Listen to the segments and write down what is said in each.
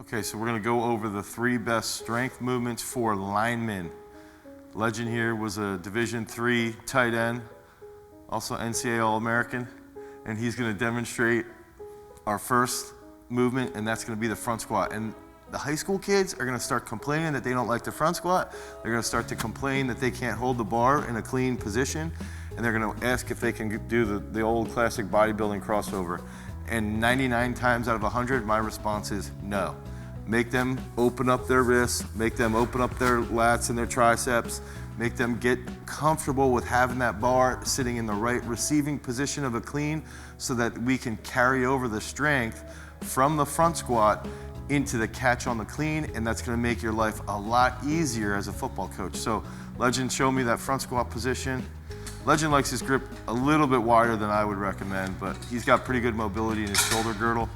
Okay, so we're gonna go over the 3 best strength movements for linemen. Legend here was a Division III tight end, also NCAA All-American, and he's gonna demonstrate our first movement, and that's gonna be the front squat. And the high school kids are gonna start complaining that they don't like the front squat. They're gonna start to complain that they can't hold the bar in a clean position, and they're gonna ask if they can do the old classic bodybuilding crossover. And 99 times out of 100, my response is no. Make them open up their wrists, make them open up their lats and their triceps, make them get comfortable with having that bar sitting in the right receiving position of a clean so that we can carry over the strength from the front squat into the catch on the clean, and that's gonna make your life a lot easier as a football coach. So Legend showed me that front squat position. Legend likes his grip a little bit wider than I would recommend, but he's got pretty good mobility in his shoulder girdle.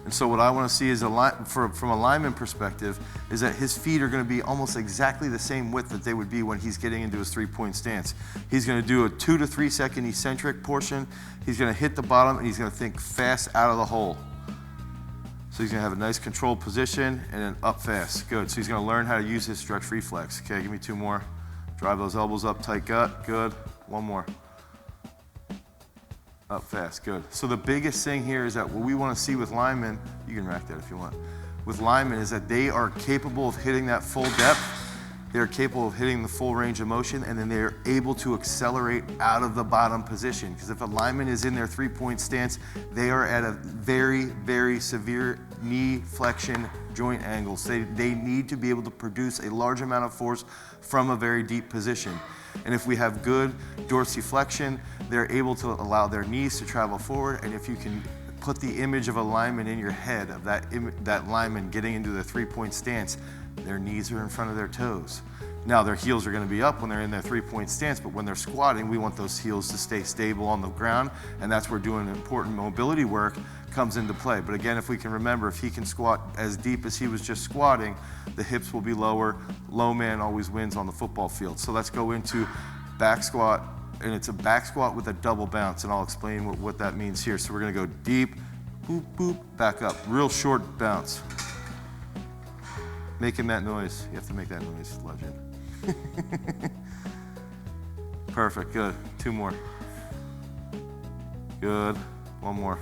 And so what I want to see is from a lineman perspective is that his feet are going to be almost exactly the same width that they would be when he's getting into his 3-point stance. He's going to do a 2 to 3 second eccentric portion. He's going to hit the bottom and he's going to think fast out of the hole. So he's going to have a nice controlled position and then up fast. Good. So he's going to learn how to use his stretch reflex. Okay, give me 2 more. Drive those elbows up, tight gut. Good. 1 more. Up fast, good. So the biggest thing here is that what we want to see with linemen, you can rack that if you want, with linemen is that they are capable of hitting that full depth, they're capable of hitting the full range of motion, and then they're able to accelerate out of the bottom position. Because if a lineman is in their 3-point stance, they are at a very, very severe knee flexion joint angles. They need to be able to produce a large amount of force from a very deep position. And if we have good dorsiflexion, they're able to allow their knees to travel forward. And if you can put the image of a lineman in your head, of that lineman getting into the 3-point stance, their knees are in front of their toes. Now their heels are going to be up when they're in their 3-point stance, but when they're squatting, we want those heels to stay stable on the ground, and that's where doing important mobility work comes into play. But again, if we can remember, if he can squat as deep as he was just squatting, the hips will be lower. Low man always wins on the football field. So let's go into back squat, and it's a back squat with a double bounce, and I'll explain what that means here. So we're going to go deep, boop, boop, back up. Real short bounce. Making that noise. You have to make that noise, Legend. Perfect, good. 2 more. Good. 1 more.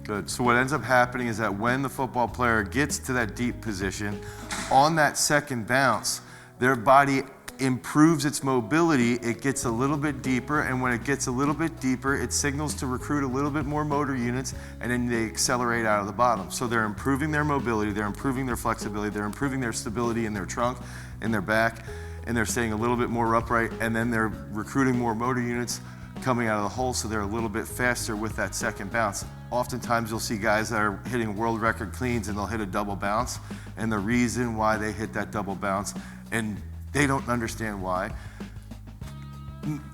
Good. So what ends up happening is that when the football player gets to that deep position, on that second bounce, their body improves its mobility, it gets a little bit deeper, and when it gets a little bit deeper, it signals to recruit a little bit more motor units, and then they accelerate out of the bottom. So they're improving their mobility, they're improving their flexibility, they're improving their stability in their trunk, in their back, and they're staying a little bit more upright, and then they're recruiting more motor units coming out of the hole, so they're a little bit faster with that second bounce. Oftentimes you'll see guys that are hitting world record cleans and they'll hit a double bounce, and the reason why they hit that double bounce, and they don't understand why.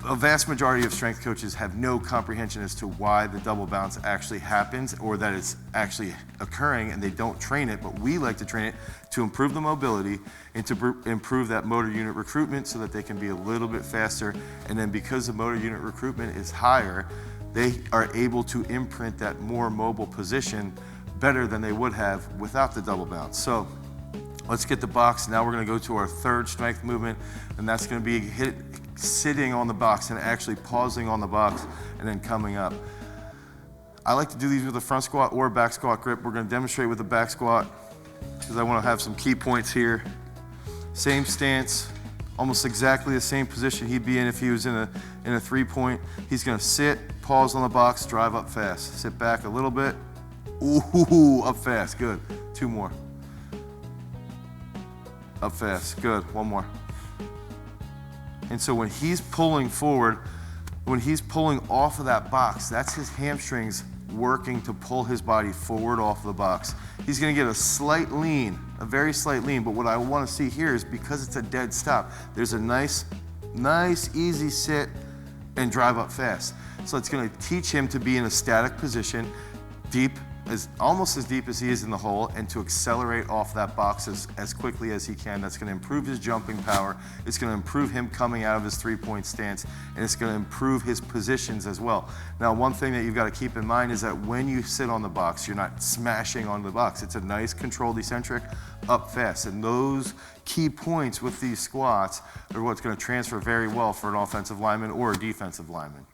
A vast majority of strength coaches have no comprehension as to why the double bounce actually happens or that it's actually occurring, and they don't train it, but we like to train it to improve the mobility and to improve that motor unit recruitment so that they can be a little bit faster. And then because the motor unit recruitment is higher, they are able to imprint that more mobile position better than they would have without the double bounce. So let's get the box. Now we're going to go to our third strength movement, and that's going to be sitting on the box and actually pausing on the box and then coming up. I like to do these with a front squat or back squat grip. We're going to demonstrate with the back squat because I want to have some key points here. Same stance, almost exactly the same position he'd be in if he was in a 3-point. He's going to sit, pause on the box, drive up fast. Sit back a little bit. Ooh, up fast. Good. 2 more. Up fast, good, 1 more. And so when he's pulling forward, when he's pulling off of that box, that's his hamstrings working to pull his body forward off the box. He's gonna get a slight lean, a very slight lean, but what I wanna see here is because it's a dead stop, there's a nice, easy sit and drive up fast. So it's gonna teach him to be in a static position, deep almost as deep as he is in the hole and to accelerate off that box as quickly as he can. That's going to improve his jumping power. It's going to improve him coming out of his three-point stance, and it's going to improve his positions as well. Now, one thing that you've got to keep in mind is that when you sit on the box, you're not smashing on the box. It's a nice controlled eccentric up fast, and those key points with these squats are what's going to transfer very well for an offensive lineman or a defensive lineman.